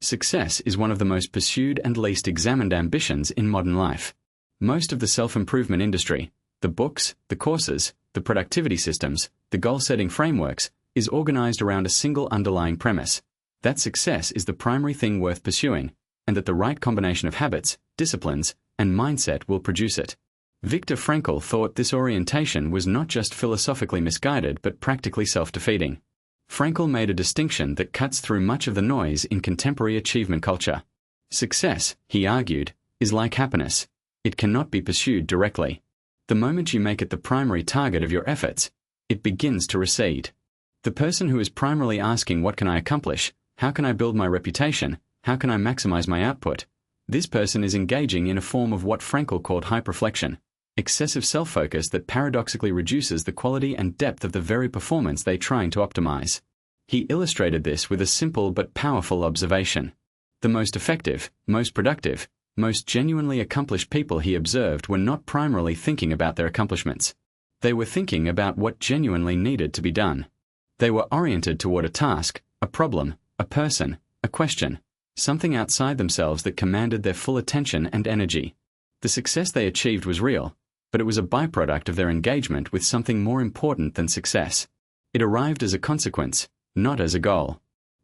Success is one of the most pursued and least examined ambitions in modern life. Most of the self-improvement industry, the books, the courses, the productivity systems, the goal-setting frameworks, is organized around a single underlying premise: that success is the primary thing worth pursuing, and that the right combination of habits, disciplines, and mindset will produce it. Viktor Frankl thought this orientation was not just philosophically misguided but practically self-defeating. Frankl made a distinction that cuts through much of the noise in contemporary achievement culture. Success, he argued, is like happiness. It cannot be pursued directly. The moment you make it the primary target of your efforts, it begins to recede. The person who is primarily asking, what can I accomplish? How can I build my reputation? How can I maximize my output? This person is engaging in a form of what Frankl called hyperflexion, excessive self-focus that paradoxically reduces the quality and depth of the very performance they're trying to optimize. He illustrated this with a simple but powerful observation. The most effective, most productive, most genuinely accomplished people he observed were not primarily thinking about their accomplishments. They were thinking about what genuinely needed to be done. They were oriented toward a task, a problem, a person, a question, something outside themselves that commanded their full attention and energy. The success they achieved was real, but it was a byproduct of their engagement with something more important than success. It arrived as a consequence, not as a goal.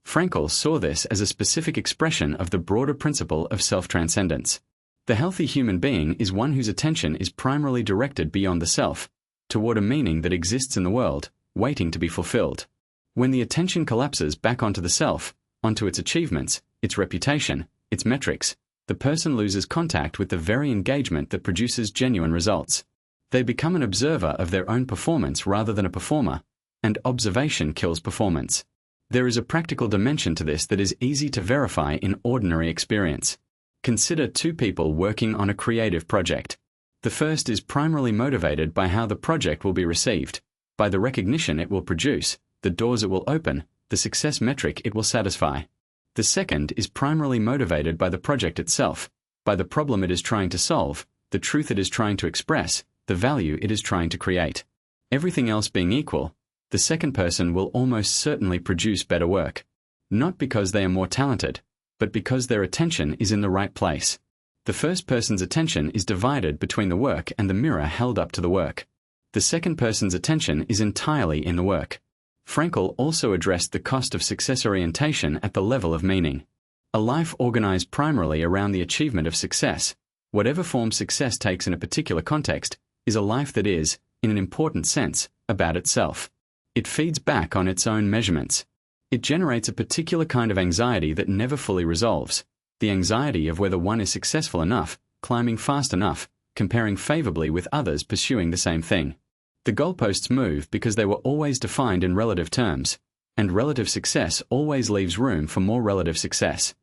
Frankl saw this as a specific expression of the broader principle of self-transcendence. The healthy human being is one whose attention is primarily directed beyond the self, toward a meaning that exists in the world, waiting to be fulfilled. When the attention collapses back onto the self, onto its achievements, its reputation, its metrics, the person loses contact with the very engagement that produces genuine results. They become an observer of their own performance rather than a performer, and observation kills performance. There is a practical dimension to this that is easy to verify in ordinary experience. Consider two people working on a creative project. The first is primarily motivated by how the project will be received, by the recognition it will produce, the doors it will open, the success metric it will satisfy. The second is primarily motivated by the project itself, by the problem it is trying to solve, the truth it is trying to express, the value it is trying to create. Everything else being equal, the second person will almost certainly produce better work. Not because they are more talented, but because their attention is in the right place. The first person's attention is divided between the work and the mirror held up to the work. The second person's attention is entirely in the work. Frankl also addressed the cost of success orientation at the level of meaning. A life organized primarily around the achievement of success, whatever form success takes in a particular context, is a life that is, in an important sense, about itself. It feeds back on its own measurements. It generates a particular kind of anxiety that never fully resolves, the anxiety of whether one is successful enough, climbing fast enough, comparing favorably with others pursuing the same thing. The goalposts move because they were always defined in relative terms, and relative success always leaves room for more relative success.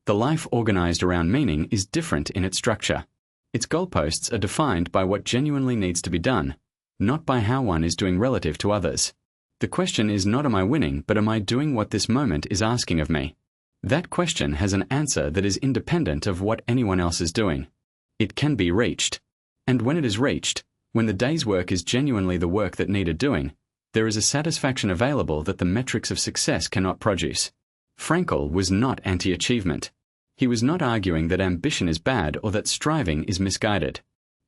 The life organized around meaning is different in its structure. Its goalposts are defined by what genuinely needs to be done, not by how one is doing relative to others. The question is not am I winning, but am I doing what this moment is asking of me? That question has an answer that is independent of what anyone else is doing. It can be reached. And when it is reached, when the day's work is genuinely the work that needed doing, there is a satisfaction available that the metrics of success cannot produce. Frankl was not anti-achievement. He was not arguing that ambition is bad or that striving is misguided.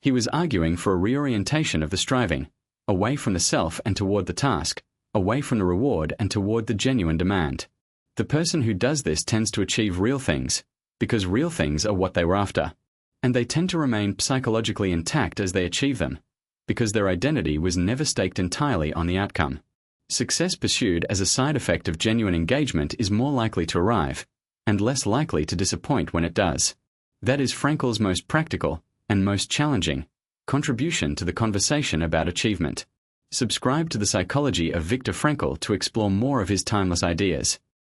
He was arguing for a reorientation of the striving, away from the self and toward the task, away from the reward and toward the genuine demand. The person who does this tends to achieve real things, because real things are what they were after. And they tend to remain psychologically intact as they achieve them, because their identity was never staked entirely on the outcome. Success pursued as a side effect of genuine engagement is more likely to arrive, and less likely to disappoint when it does. That is Frankl's most practical, and most challenging, contribution to the conversation about achievement. Subscribe to The Psychology of Viktor Frankl to explore more of his timeless ideas.